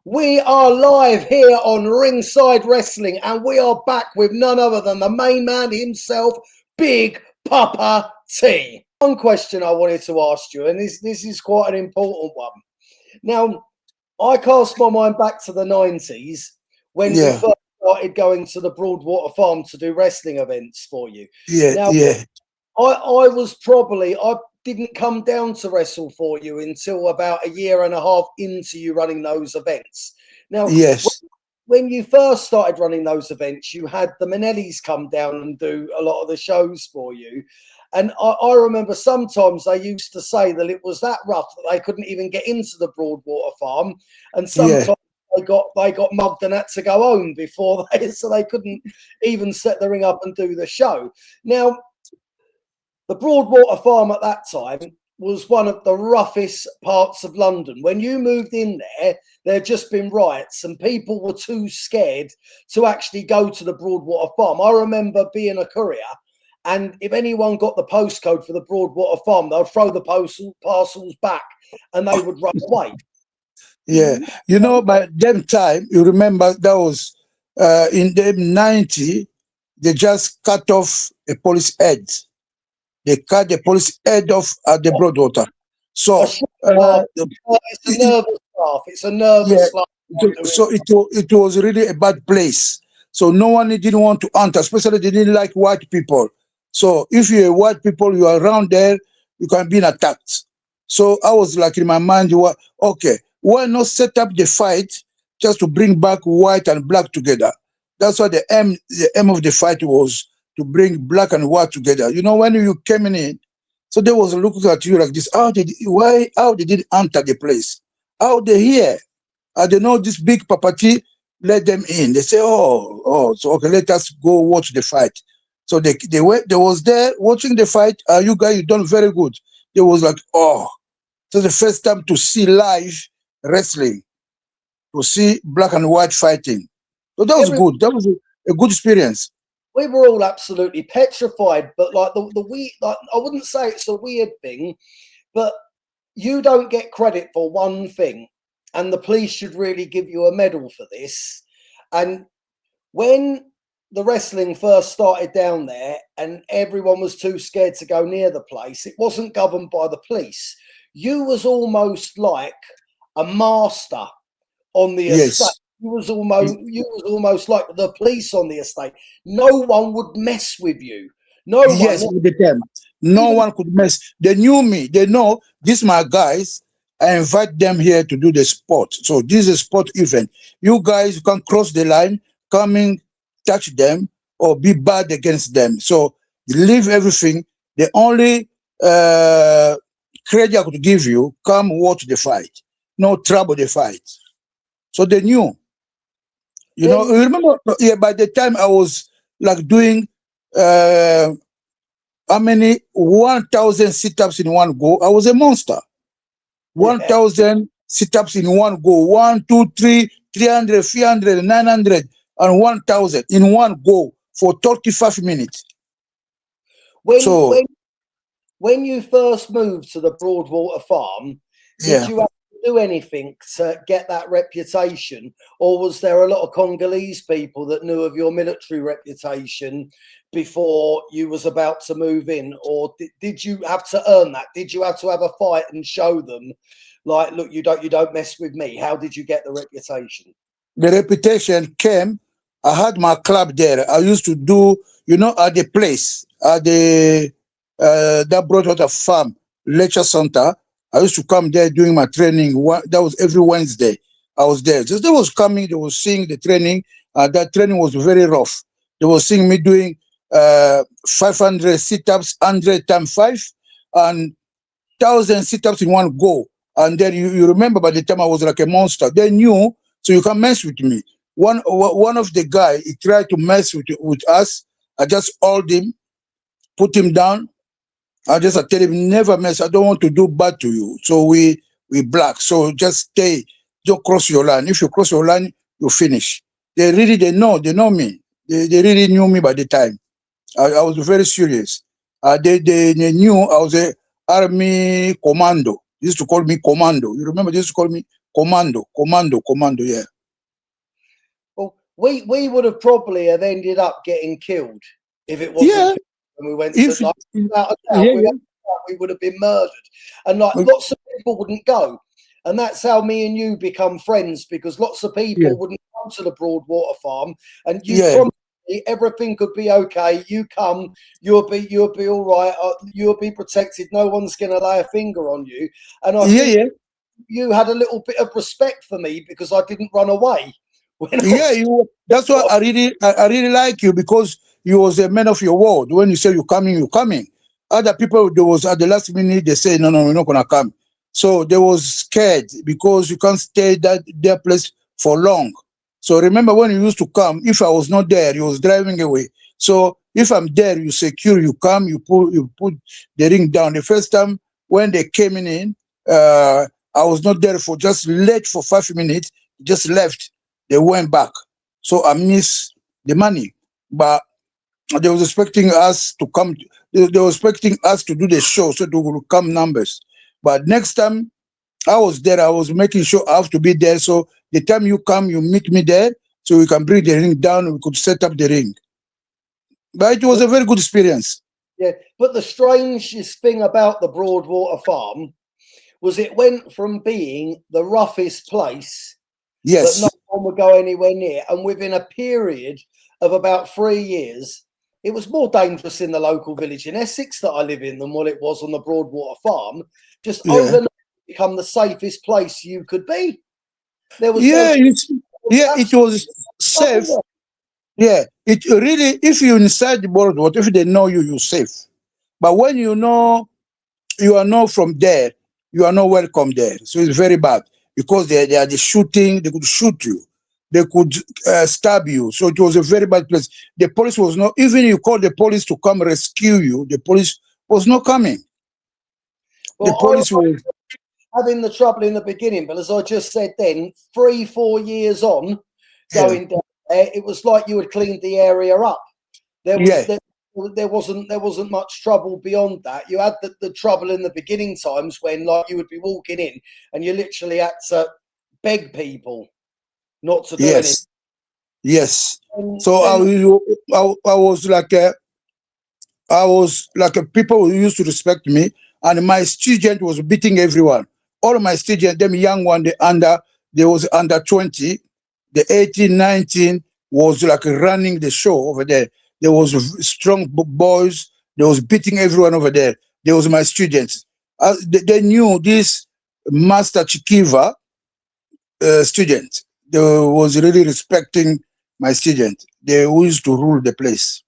We are live here on Ringside Wrestling, and we are back with none other than the main man himself, Big Papa T. One question I wanted to ask you, and this is quite an important one. Now, I cast my mind back to the 90s when we first started going to the Broadwalter Farm to do wrestling events for you. I didn't come down to wrestle for you until about a year and a half into you running those events. Now, when you first started running those events, you had the Manellis come down and do a lot of the shows for you. And I remember sometimes they used to say that it was that rough that they couldn't even get into the Broadwalter Farm. And sometimes they got mugged and had to go home before so they couldn't even set the ring up and do the show. Now, the Broadwalter Farm at that time was one of the roughest parts of London. When you moved in there had just been riots and people were too scared to actually go to the Broadwalter Farm. I remember being a courier, and if anyone got the postcode for the Broadwalter Farm, they'd throw the parcels back and they would run away. Yeah, you know, by that time, you remember that was in the 90s, they just cut off a police head. They cut the police head off at the Broadwater. So it's a nervous laugh. It's a nervous laugh. So it was really a bad place. So no one didn't want to enter, especially they didn't like white people. So if you're white people, you are around there, you can be attacked. So I was like in my mind, okay, why not set up the fight just to bring back white and black together? That's what the aim of the fight was, to bring black and white together. You know, when you came in, so they was looking at you like this. How they didn't enter the place? How they here? They know this big papati let them in. They say, so okay, let us go watch the fight. So they was there watching the fight. You guys, you done very good. They was like, so the first time to see live wrestling, to see black and white fighting. So that was good. That was a good experience. We were all absolutely petrified, but like I wouldn't say it's a weird thing, but you don't get credit for one thing, and the police should really give you a medal for this. And when the wrestling first started down there and everyone was too scared to go near the place, it wasn't governed by the police. You was almost like a master on the estate. You was almost like the police on the estate. No one would mess with you. No one could mess. They knew me. They know these my guys. I invite them here to do the sport. So this is a sport event. You guys can cross the line, coming, touch them, or be bad against them. So leave everything. The only credit I could give you, come watch the fight. No trouble the fight. So they knew. You know, remember, by the time I was like doing how many 1,000 sit-ups in one go, I was a monster. 1,000 sit-ups in one go. 1, 2, 3, 300, 300, 900, and 1,000 in one go for 35 minutes. When you first moved to the Broadwalter Farm, did you have to do anything to get that reputation, or was there a lot of Congolese people that knew of your military reputation before you was about to move in, or did you have to earn that? Did you have to have a fight and show them, like, look, you don't mess with me? How did you get the reputation? The reputation came. I had my club there. I used to do, you know, at the place, at the that Broadwalter Farm Lecture Center. I used to come there doing my training. That was every Wednesday. I was there. Just they was coming. They was seeing the training. That training was very rough. They was seeing me doing 500 sit-ups, 100 times 5, and 1,000 sit-ups in one go. And then you remember by the time I was like a monster. They knew, so you can mess with me. One of the guy, he tried to mess with us. I just hold him, put him down. I tell him, never mess. I don't want to do bad to you. So we black. So just stay. Don't cross your line. If you cross your line, you finish. They know me. They really knew me by the time. I was very serious. They knew I was a army commando. They used to call me commando. You remember they used to call me commando, yeah. Well, we would have probably have ended up getting killed if it wasn't when we went to like, without a doubt, we would have been murdered. And like lots of people wouldn't go. And that's how me and you become friends, because lots of people wouldn't come to the Broadwater Farm, and you promised me everything could be okay. You come, you'll be all right. You'll be protected. No one's going to lay a finger on you. And I think you had a little bit of respect for me because I didn't run away. That's why I really like you, because you was a man of your word. When you say you're coming, you're coming. Other people, there was at the last minute, they say, no, we're not going to come. So they was scared because you can't stay their place for long. So remember when you used to come, if I was not there, you was driving away. So if I'm there, you secure, you come, you put the ring down. The first time when they came in, I was not there for just late for 5 minutes, just left. They went back. So I missed the money. But they was expecting us to come. They were expecting us to do the show, so there will come numbers. But next time I was there, I was making sure I have to be there. So the time you come, you meet me there, so we can bring the ring down. We could set up the ring. But it was a very good experience. Yeah, but the strangest thing about the Broadwater Farm was it went from being the roughest place that no one would go anywhere near, and within a period of about 3 years, it was more dangerous in the local village in Essex that I live in than what it was on the Broadwater Farm. Just overnight, become the safest place you could be. There was it was safe. Yeah, it really, if you're inside the Broadwater, if they know you, you're safe. But when you know you are not from there, you are not welcome there. So it's very bad, because they are the shooting. They could shoot you. They could stab you. So it was a very bad place. The police was not, even you call the police to come rescue you, the police was not coming. Well, the police was having the trouble in the beginning, but as I just said then, 3-4 years on, going down there, it was like you had cleaned the area up. There wasn't much trouble beyond that. You had the trouble in the beginning times when, like, you would be walking in and you literally had to beg people not to do anything. Yes. So I was like people who used to respect me, and my student was beating everyone. All of my students, them young one, there was under 20, the 18, 19 was like running the show over there. There was strong boys. They was beating everyone over there. There was my students. They knew this Master Chikiva student. They was really respecting my student. They used to rule the place.